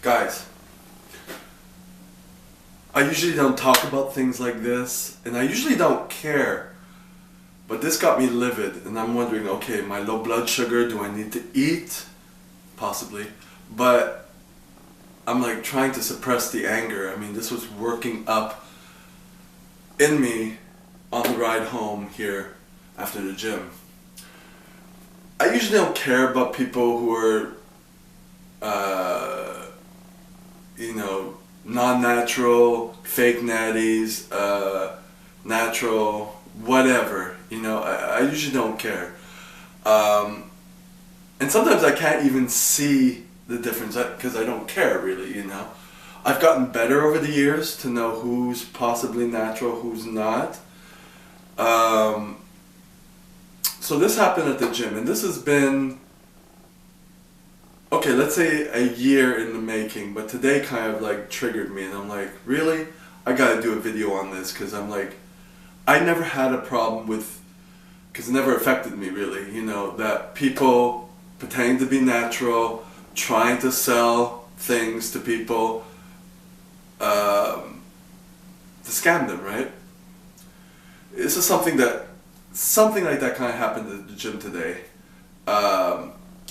Guys, I usually don't talk about things like this, and I usually don't care. But this got me livid, and I'm wondering, okay, my low blood sugar, do I need to eat? Possibly. But I'm like trying to suppress the anger. I mean, this was working up in me on the ride home here after the gym. I usually don't care about people who are, non-natural, fake natties, natural, whatever. I usually don't care. And sometimes I can't even see the difference because I don't care really, I've gotten better over the years to know who's possibly natural, who's not. So this happened at the gym, and this has been, okay, let's say a year in the making, but today kind of like triggered me, and I'm like, really? I gotta do a video on this, because I'm like, I never had a problem with, because it never affected me really, that people pretending to be natural, trying to sell things to people, to scam them, right? This is something like that kind of happened at the gym today.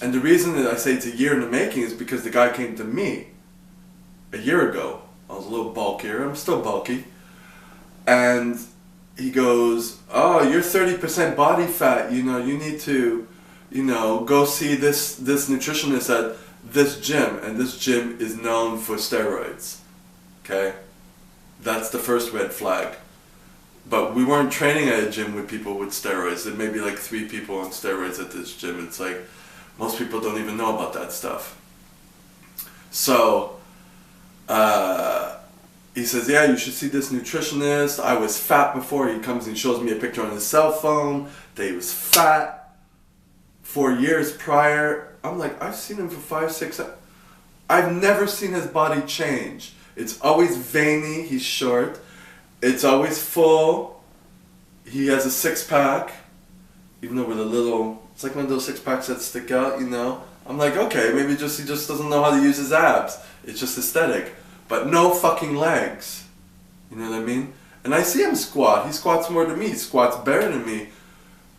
And the reason that I say it's a year in the making is because the guy came to me a year ago. I was a little bulkier, I'm still bulky. And he goes, oh, you're 30% body fat, you need to, go see this nutritionist at this gym. And this gym is known for steroids, okay? That's the first red flag. But we weren't training at a gym with people with steroids. There may be like 3 people on steroids at this gym. It's like, most people don't even know about that stuff. So, he says, yeah, you should see this nutritionist. I was fat before. He comes and shows me a picture on his cell phone that he was fat 4 years prior. I'm like, I've seen him for 5, 6, I've never seen his body change. It's always veiny, he's short. It's always full. He has a 6-pack, even though with a little, it's like one of those 6-packs that stick out, I'm like, okay, maybe he just doesn't know how to use his abs. It's just aesthetic. But no fucking legs. You know what I mean? And I see him squat. He squats more than me. He squats better than me.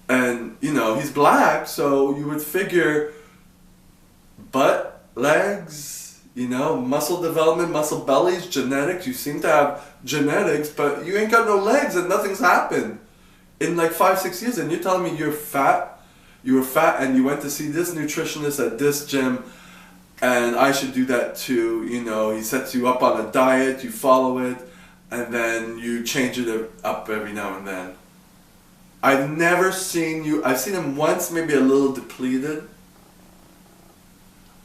And, he's black, so you would figure butt, legs, muscle development, muscle bellies, genetics. You seem to have genetics, but you ain't got no legs and nothing's happened in like 5, 6 years. And you're telling me you're fat? You were fat and you went to see this nutritionist at this gym, and I should do that too. He sets you up on a diet, you follow it, and then you change it up every now and then. I've never seen you, I've seen him once, maybe a little depleted.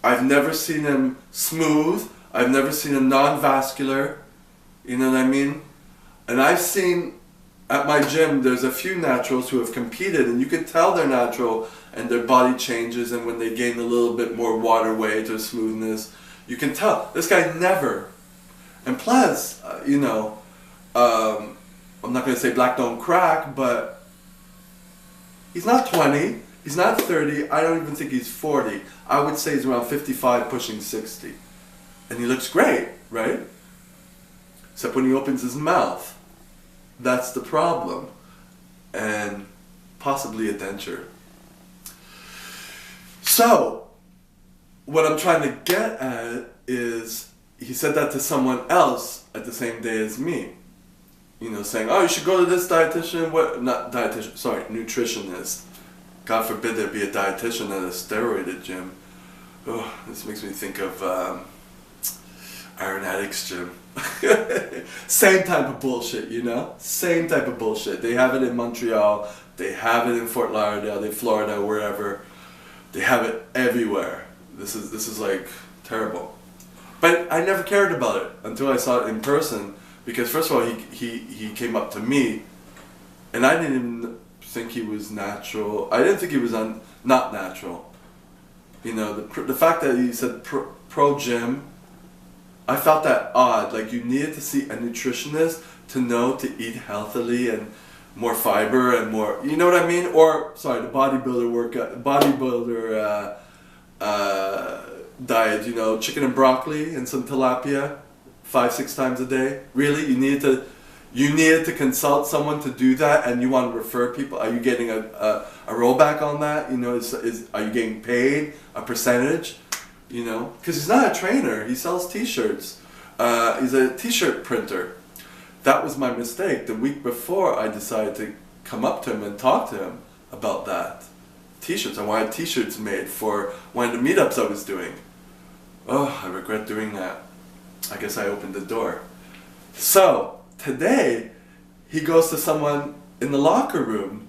I've never seen him smooth. I've never seen him non-vascular. You know what I mean? And I've seen, at my gym, there's a few naturals who have competed, and you can tell they're natural, and their body changes, and when they gain a little bit more water weight or smoothness, you can tell. This guy never. And plus, I'm not going to say black don't crack, but he's not 20, he's not 30, I don't even think he's 40. I would say he's around 55, pushing 60. And he looks great, right? Except when he opens his mouth. That's the problem. And possibly a denture. So, what I'm trying to get at is, he said that to someone else at the same day as me. Saying, oh, you should go to this dietitian, nutritionist. God forbid there be a dietitian at a steroided gym. Oh, this makes me think of Iron Addicts gym. Same type of bullshit, Same type of bullshit. They have it in Montreal, they have it in Fort Lauderdale, Florida, wherever. They have it everywhere. This is like terrible. But I never cared about it until I saw it in person, because first of all he came up to me, and I didn't even think he was natural. I didn't think he was not natural. The fact that he said pro gym, I felt that odd. Like, you needed to see a nutritionist to know to eat healthily and more fiber and more, you know what I mean? Or, sorry, the bodybuilder diet, you know, chicken and broccoli and some tilapia 5-6 times a day? Really? You needed to consult someone to do that, and you want to refer people? Are you getting a rollback on that? You know, are you getting paid a percentage? You know, because he's not a trainer. He sells T-shirts. He's a T-shirt printer. That was my mistake. The week before, I decided to come up to him and talk to him about that. T-shirts. I wanted T-shirts made for one of the meetups I was doing. Oh, I regret doing that. I guess I opened the door. So today, he goes to someone in the locker room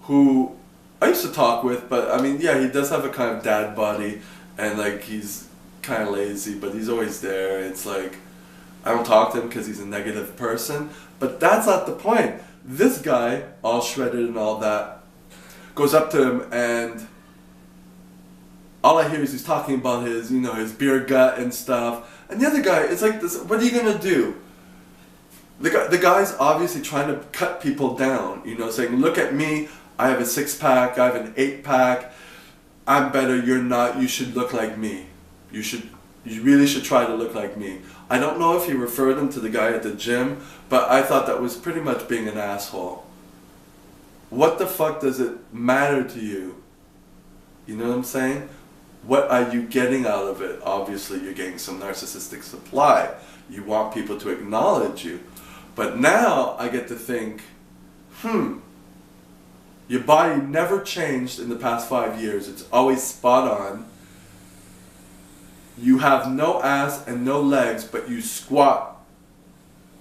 who I used to talk with, but I mean, yeah, he does have a kind of dad body, and like he's kind of lazy, but he's always there. It's like, I don't talk to him because he's a negative person, but that's not the point. This guy, all shredded and all that, goes up to him, and all I hear is he's talking about his, you know, his beer gut and stuff. And the other guy, it's like this, what are you gonna do? The guy's obviously trying to cut people down, you know, saying, look at me, I have a 6-pack, I have an 8-pack, I'm better, you're not, you should look like me. You really should try to look like me. I don't know if he referred him to the guy at the gym, but I thought that was pretty much being an asshole. What the fuck does it matter to you? You know what I'm saying? What are you getting out of it? Obviously, you're getting some narcissistic supply. You want people to acknowledge you. But now I get to think, your body never changed in the past 5 years. It's always spot on. You have no ass and no legs, but you squat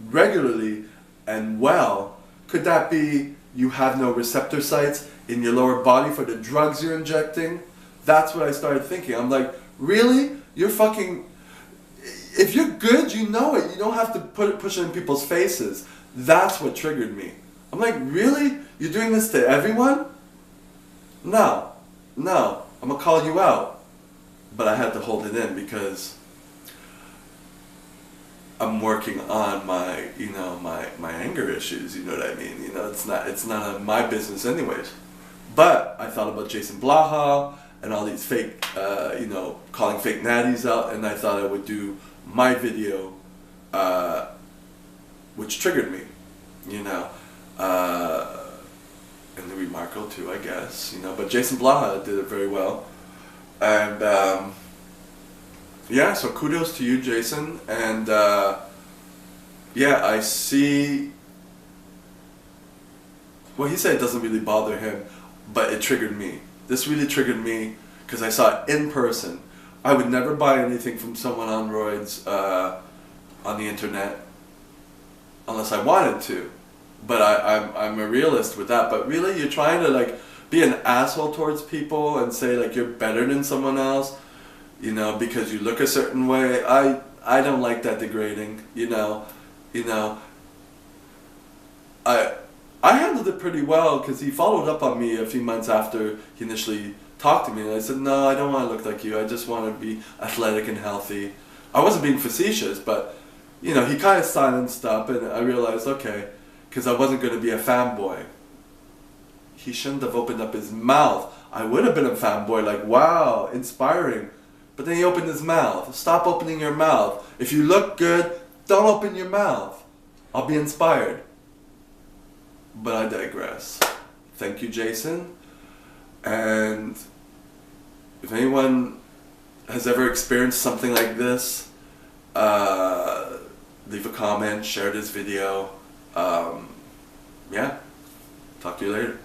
regularly and well. Could that be you have no receptor sites in your lower body for the drugs you're injecting? That's what I started thinking. I'm like, really? You're fucking... If you're good, you know it. You don't have to push it in people's faces. That's what triggered me. I'm like, really? You're doing this to everyone? No. I'm gonna call you out. But I had to hold it in because I'm working on my, you know, my anger issues, you know what I mean? You know, it's none of my business anyways. But I thought about Jason Blaha and all these fake, you know, calling fake Nattys out, and I thought I would do my video, which triggered me, you know, and Louis Marco too, I guess, you know, but Jason Blaha did it very well, and yeah, so kudos to you, Jason, and yeah, I see, well, he said it doesn't really bother him, but it triggered me. This really triggered me because I saw it in person. I would never buy anything from someone on roids on the internet unless I wanted to. But I'm a realist with that. But really, you're trying to like be an asshole towards people and say like you're better than someone else, you know, because you look a certain way. I don't like that degrading, you know. I handled it pretty well because he followed up on me a few months after he initially talked to me, and I said, no, I don't want to look like you, I just want to be athletic and healthy. I wasn't being facetious, but you know, he kind of silenced up, and I realized, okay, because I wasn't going to be a fanboy. He shouldn't have opened up his mouth. I would have been a fanboy, like, wow, inspiring. But then he opened his mouth. Stop opening your mouth. If you look good, don't open your mouth. I'll be inspired. But I digress. Thank you, Jason. And if anyone has ever experienced something like this, leave a comment, share this video. Yeah, talk to you later.